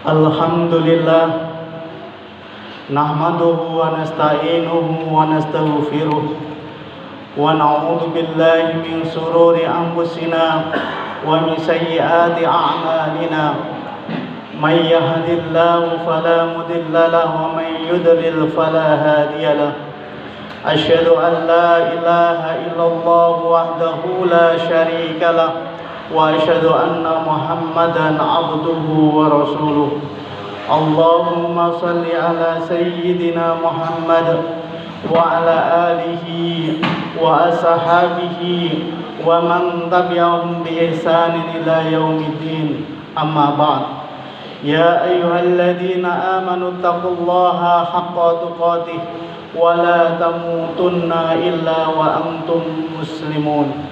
Alhamdulillah nahmaduhu wa nasta'inuhu wa nastaghfiruh wa na'udzu billahi min shururi anfusina wa min sayyiati a'malina. May yahdihillahu fala mudilla lahu wa may yudlil fala hadiya lahu. Asyhadu an la ilaha illallah wahdahu la syarika lahu wa asyhadu anna Muhammadan abduhu wa rasuluh. Allahumma salli ala sayyidina Muhammad wa ala alihi wa ashabihi wa man tabi'ahum bi ihsanin ila yaumiddin. Amma ba'd. Ya ayyuhalladzina amanu taqullaha haqqa tuqatih wa la tamutunna illa wa antum muslimun.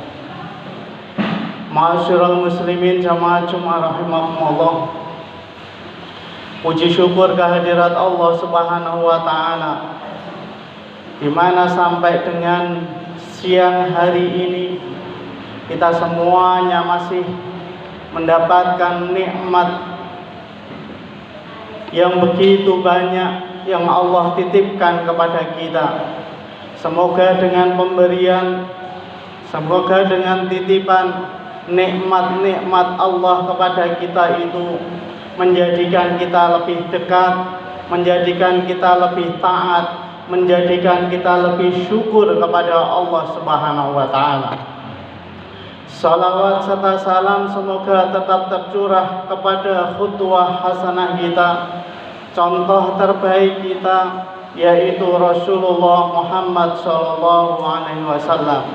Ma'asyiral muslimin jamaah Jumat rahimakumullah. Puji syukur kehadirat Allah Subhanahu wa taala, di mana sampai dengan siang hari ini kita semuanya masih mendapatkan nikmat yang begitu banyak yang Allah titipkan kepada kita. Semoga dengan pemberian, semoga dengan titipan nikmat-nikmat Allah kepada kita itu menjadikan kita lebih dekat, menjadikan kita lebih taat, menjadikan kita lebih syukur kepada Allah Subhanahu wa taala. Salawat serta salam semoga tetap tercurah kepada khutwah hasanah kita, contoh terbaik kita, yaitu Rasulullah Muhammad sallallahu alaihi wasallam.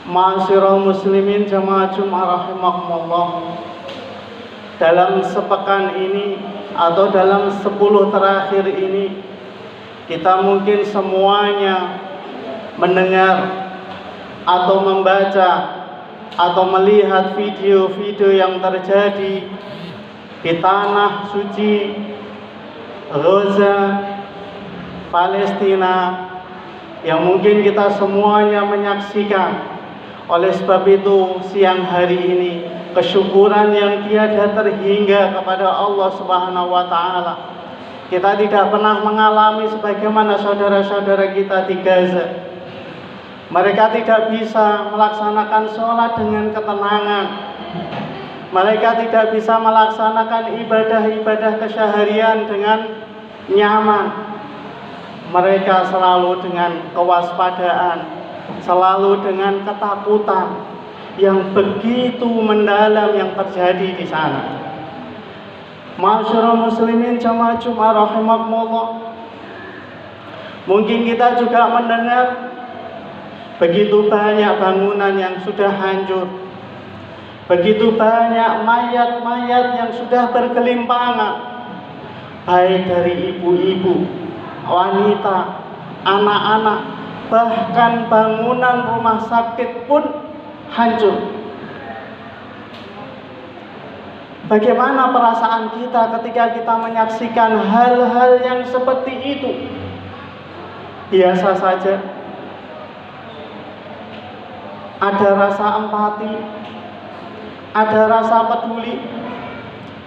Ma'asyiral muslimin jamaah Jumat rahimakumullah. Dalam sepekan ini atau dalam 10 terakhir ini, kita mungkin semuanya mendengar atau membaca atau melihat video-video yang terjadi di tanah suci Gaza, Palestina, yang mungkin kita semuanya menyaksikan. Oleh sebab itu, siang hari ini kesyukuran yang tiada terhingga kepada Allah Subhanahu wa taala. Kita tidak pernah mengalami sebagaimana saudara-saudara kita di Gaza. Mereka tidak bisa melaksanakan sholat dengan ketenangan. Mereka tidak bisa melaksanakan ibadah-ibadah keseharian dengan nyaman. Mereka selalu dengan kewaspadaan, selalu dengan ketakutan yang begitu mendalam yang terjadi di sana. Ma'asyiral muslimin jamaah Jumat rahimakumullah. Mungkin kita juga mendengar begitu banyak bangunan yang sudah hancur, begitu banyak mayat-mayat yang sudah bergelimpangan, baik dari ibu-ibu, wanita, anak-anak, bahkan bangunan rumah sakit pun hancur. Bagaimana perasaan kita ketika kita menyaksikan hal-hal yang seperti itu? Biasa saja. Ada rasa empati, ada rasa peduli,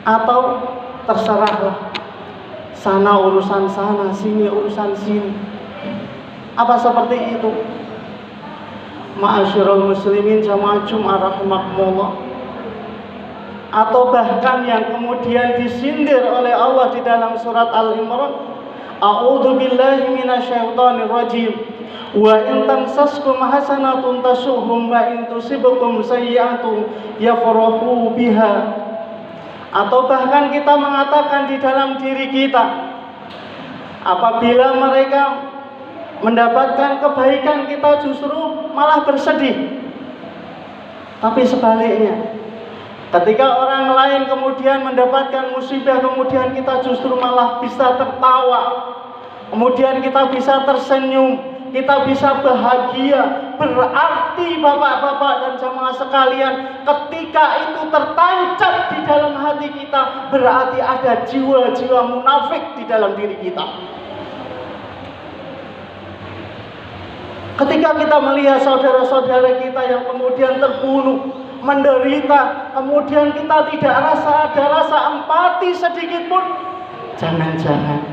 atau terserahlah, sana urusan sana, sini urusan sini. Apa seperti itu? Ma'asyiral muslimin jamaah Jumat rahimakumullah. Atau bahkan yang kemudian disindir oleh Allah di dalam surat Al-Imran, a'udzu billahi minasyaitonir rajim. Wa in tamsaskum hasanatun tasuhum wa in tusibukum sayyi'atun yafrahu biha. Atau bahkan kita mengatakan di dalam diri kita, apabila mereka mendapatkan kebaikan, kita justru malah bersedih. Tapi sebaliknya, ketika orang lain kemudian mendapatkan musibah, kemudian kita justru malah bisa tertawa, kemudian kita bisa tersenyum, kita bisa bahagia. Berarti bapak-bapak dan jamaah sekalian, ketika itu tertancap di dalam hati kita, berarti ada jiwa-jiwa munafik di dalam diri kita. Ketika kita melihat saudara-saudara kita yang kemudian terbunuh menderita, kemudian kita tidak ada rasa empati sedikit pun, jangan-jangan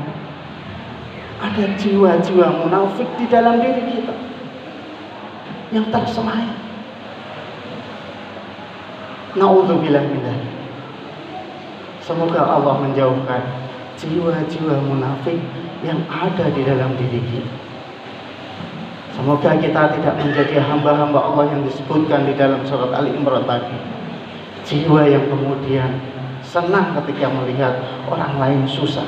ada jiwa-jiwa munafik di dalam diri kita yang tersemayam. Na'udzubillah min dzalik. Semoga Allah menjauhkan jiwa-jiwa munafik yang ada di dalam diri kita. Semoga kita tidak menjadi hamba-hamba Allah yang disebutkan di dalam surat Ali Imran tadi. Jiwa yang kemudian senang ketika melihat orang lain susah.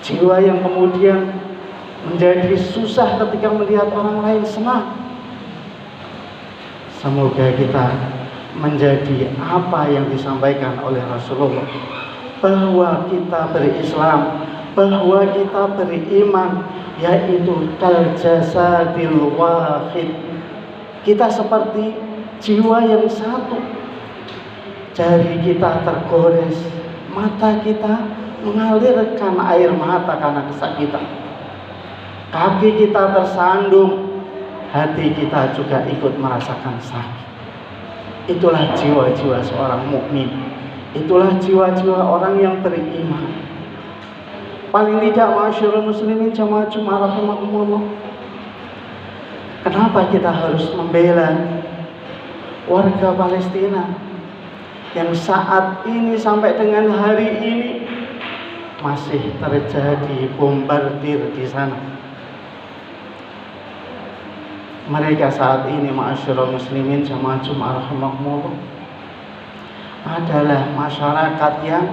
Jiwa yang kemudian menjadi susah ketika melihat orang lain senang. Semoga kita menjadi apa yang disampaikan oleh Rasulullah, bahwa kita berislam, bahwa kita beriman, yaitu kal jasadil wahid. Kita seperti jiwa yang satu. Jari kita tergores, mata kita mengalirkan air mata karena kesakitan, kaki kita tersandung, hati kita juga ikut merasakan sakit. Itulah jiwa-jiwa seorang mukmin. Itulah jiwa-jiwa orang yang beriman. Paling tidak, ma'asyiral muslimin jamaah Jumat rahimakumullah, kenapa kita harus membela warga Palestina yang saat ini sampai dengan hari ini masih terjadi bombardir di sana? Mereka saat ini, ma'asyiral muslimin jamaah Jumat rahimakumullah, adalah masyarakat yang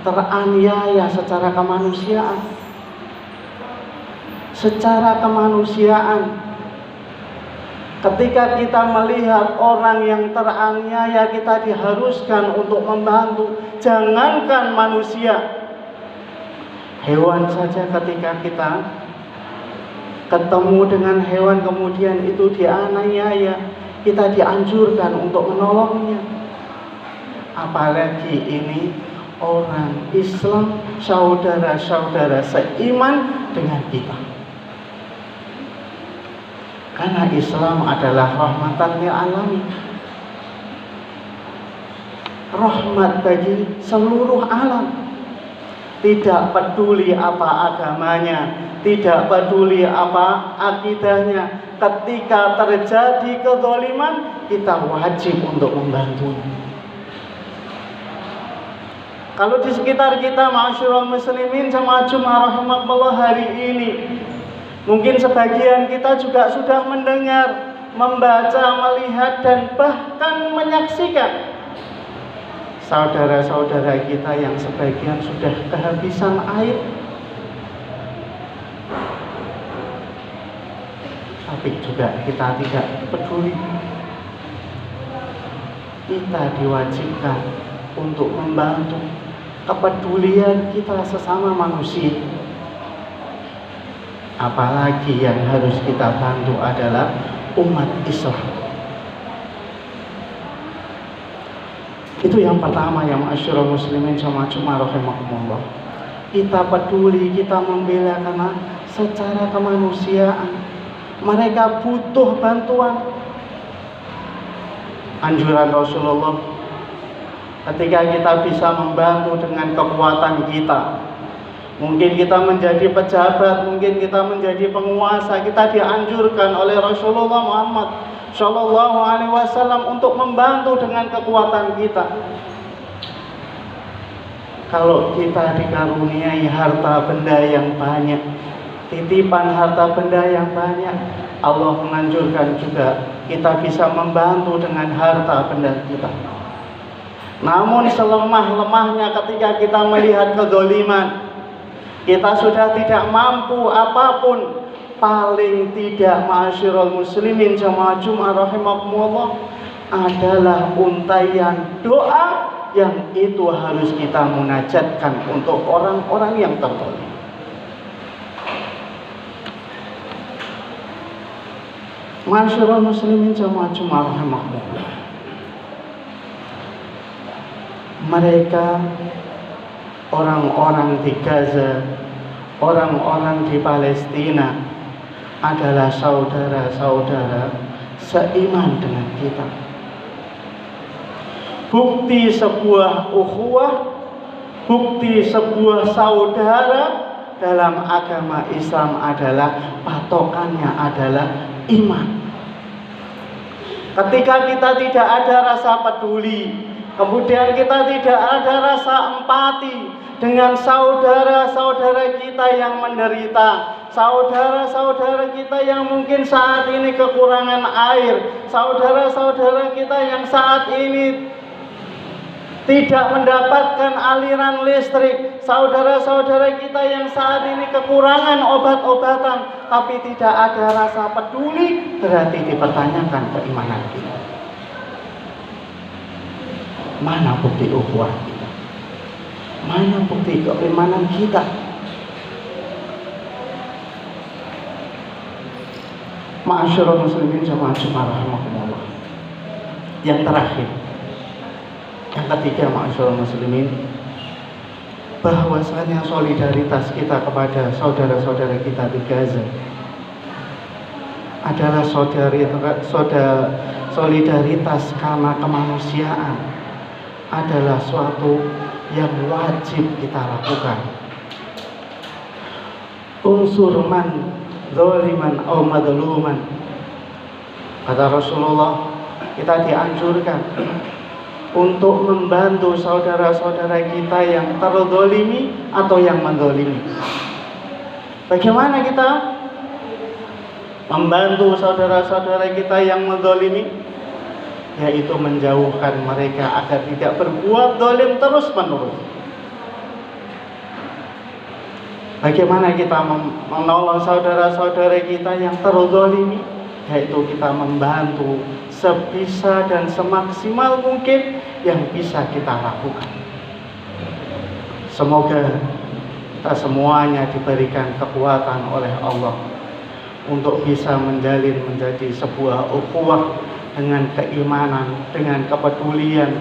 teraniaya secara kemanusiaan. Secara kemanusiaan, ketika kita melihat orang yang teraniaya, kita diharuskan untuk membantu. Jangankan manusia, hewan saja, ketika kita ketemu dengan hewan kemudian itu dianiaya, kita dianjurkan untuk menolongnya. Apalagi ini orang Islam, saudara-saudara seiman dengan kita. Karena Islam adalah rahmatan lil alamin, rahmat bagi seluruh alam. Tidak peduli apa agamanya, tidak peduli apa akidahnya, ketika terjadi kezaliman, kita wajib untuk membantunya. Kalau di sekitar kita, ma'asyiral muslimin jamaah Jumat rahimakumullah, hari ini mungkin sebagian kita juga sudah mendengar, membaca, melihat, dan bahkan menyaksikan saudara-saudara kita yang sebagian sudah kehabisan air, tapi juga kita tidak peduli. Kita diwajibkan untuk membantu. Kepedulian kita sesama manusia. Apalagi yang harus kita bantu adalah umat Islam. Itu yang pertama, yang ma'asyiral muslimin jamaah Jumat rahimakumullah. Kita peduli, kita membela karena secara kemanusiaan mereka butuh bantuan. Anjuran Rasulullah, ketika kita bisa membantu dengan kekuatan kita, mungkin kita menjadi pejabat, mungkin kita menjadi penguasa, kita dianjurkan oleh Rasulullah Muhammad Shallallahu Alaihi Wasallam untuk membantu dengan kekuatan kita. Kalau kita dikaruniai harta benda yang banyak, titipan harta benda yang banyak, Allah menganjurkan juga kita bisa membantu dengan harta benda kita. Namun selemah-lemahnya ketika kita melihat kezaliman, kita sudah tidak mampu apapun, paling tidak ma'asyiral muslimin jamaah Jumat rahimakumullah, adalah untaian doa yang itu harus kita munajatkan untuk orang-orang yang terzalim. Ma'asyiral muslimin jamaah Jumat rahimakumullah, mereka, orang-orang di Gaza, orang-orang di Palestina adalah saudara-saudara seiman dengan kita. bukti sebuah ukhuwah, bukti sebuah saudara dalam agama Islam adalah patokannya adalah iman. Ketika kita tidak ada rasa peduli, kemudian kita tidak ada rasa empati dengan saudara-saudara kita yang menderita, saudara-saudara kita yang mungkin saat ini kekurangan air, saudara-saudara kita yang saat ini tidak mendapatkan aliran listrik, saudara-saudara kita yang saat ini kekurangan obat-obatan, tapi tidak ada rasa peduli, berarti dipertanyakan keimanan kita. Mana bukti ukhuwah kita? Mana bukti keimanan kita? Ma'asyiral muslimin jamaah rahimakumullah. Yang terakhir, yang ketiga, ma'asyiral muslimin, bahwasanya solidaritas kita kepada saudara-saudara kita di Gaza adalah solidaritas karena kemanusiaan, adalah suatu yang wajib kita lakukan. Unsur man zaliman aw madluman, kata Rasulullah, kita dianjurkan untuk membantu saudara-saudara kita yang terzalimi atau yang menzalimi. Bagaimana kita membantu saudara-saudara kita yang menzalimi? Yaitu menjauhkan mereka agar tidak berbuat zalim terus-menerus. Bagaimana kita menolong saudara-saudara kita yang terzalimi? Yaitu kita membantu sebisa dan semaksimal mungkin yang bisa kita lakukan. Semoga kita semuanya diberikan kekuatan oleh Allah untuk bisa menjalin menjadi sebuah ukhuwah dengan keimanan, dengan kepedulian,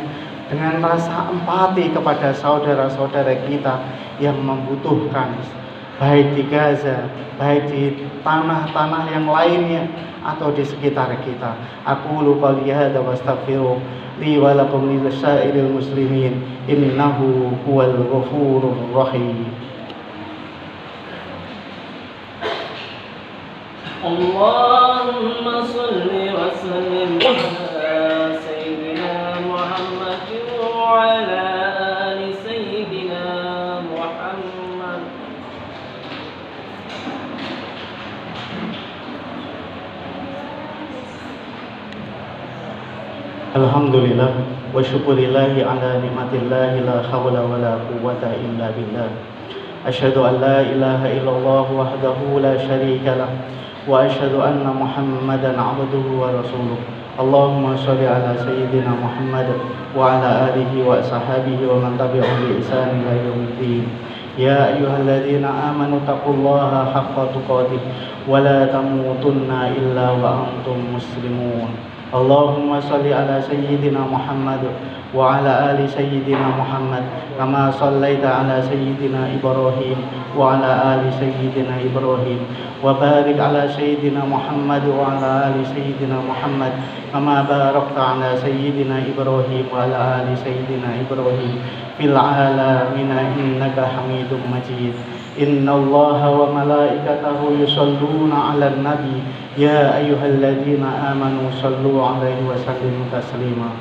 dengan rasa empati kepada saudara-saudara kita yang membutuhkan, baik di Gaza, baik di tanah-tanah yang lainnya atau di sekitar kita. Aqulu qouli hadza wa astaghfiru li wa lakum li sa'iril muslimin innahu huwal ghafurur rahim. Allahumma shalli wa sallim ala sayyidina Muhammad wa ala ali sayyidina Muhammad. Alhamdulillah wa syukurillahi ala nikmatillahi la hawla wa la quwwata illa billah. Asyhadu an la ilaha illallah wahdahu la syarika lah wa asyhadu anna Muhammadan abduhu wa rasuluh. Allahumma shalli ala sayyidina Muhammad wa ala alihi wa sahbihi wa man tabi'ahum bi ihsan ila yaumiddin. Ya ayyuhalladzina amanu taqullaha haqqa tuqatih wa la tamutunna illa wa antum muslimun. Allahumma salli ala sayyidina Muhammad wa ala ali sayyidina Muhammad kama sallaita ala sayyidina Ibrahim wa ala ali sayyidina Ibrahim wa barik ala sayyidina Muhammad wa ala ali sayyidina Muhammad kama barakta ala sayyidina Ibrahim wa ala ali sayyidina Ibrahim fil alamin innaka Hamidum Majid. Inna Allaha wa malaikatahu yusalluna 'alan nabi ya ayyuhalladzina amanu sallu 'alaihi wa sallimu taslima.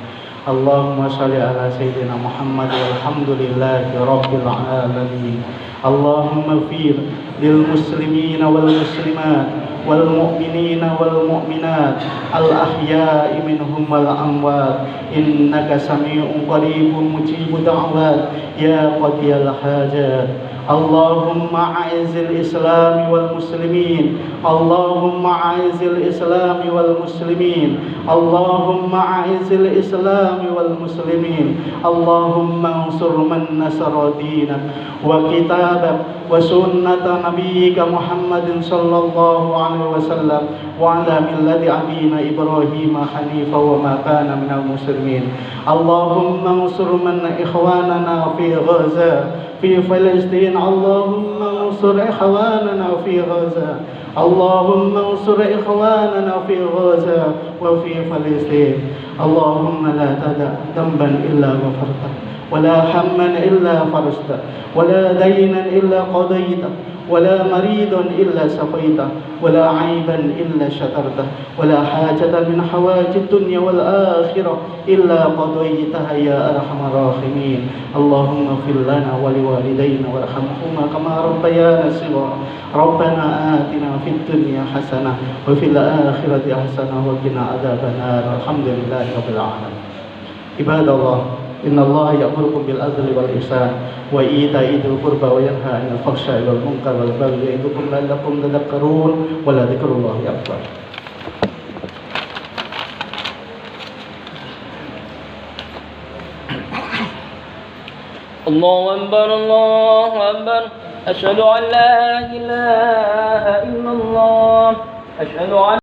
Allahumma shalli ala sayyidina Muhammad walhamdulillahi rabbil alamin. Allahumma ighfir lil muslimina wal muslimat wal mu'minina wal mu'minat al ahya'i minhum wal amwat innaka sami'un qaribun mujibud da'wat ya qadiyal hajat. Allahumma a'izil islami wal muslimin. Allahumma a'izil islami wal muslimin. Allahumma a'izil islami wal muslimin. Allahumma ansur man nasara dinak wa kitabak wa sunnata nabiyyika Muhammadin sallallahu alaihi wasallam wa ala millati abina Ibrahim hanifa wa ma kana minal muslimin. Allahumma ansur man ikhwanana fi Gaza fi Palestin. Allahumma انصر إخواننا في غزة. اللهم انصر إخواننا في غزة وفي فلسطين. اللهم لا تدع ذنبا إلا غفرته، ولا هما إلا فرجته، ولا دينا إلا قضيته، ولا مريض إلا شفيته، ولا عيبا إلا سترته، ولا حاجة من حوائج الدنيا والآخرة إلا قضيتها يا أرحم الراحمين. اللهم اغفر لنا ولوالدينا وارحمهما كما ربيانا صغارا. ربنا آتنا في الدنيا حسنة وفي الآخرة حسنة وقنا عذاب النار. الحمد لله رب العالمين. عباد الله، إن الله يأمركم بالعدل والإحسان وإيتاء ذي القربى وينهى عن الفحشاء والمنكر والبغي يعظكم لعلكم تذكرون ولذكر الله أكبر. الله أكبر الله أكبر. أشهد أن لا إله إلا الله. أشهد أن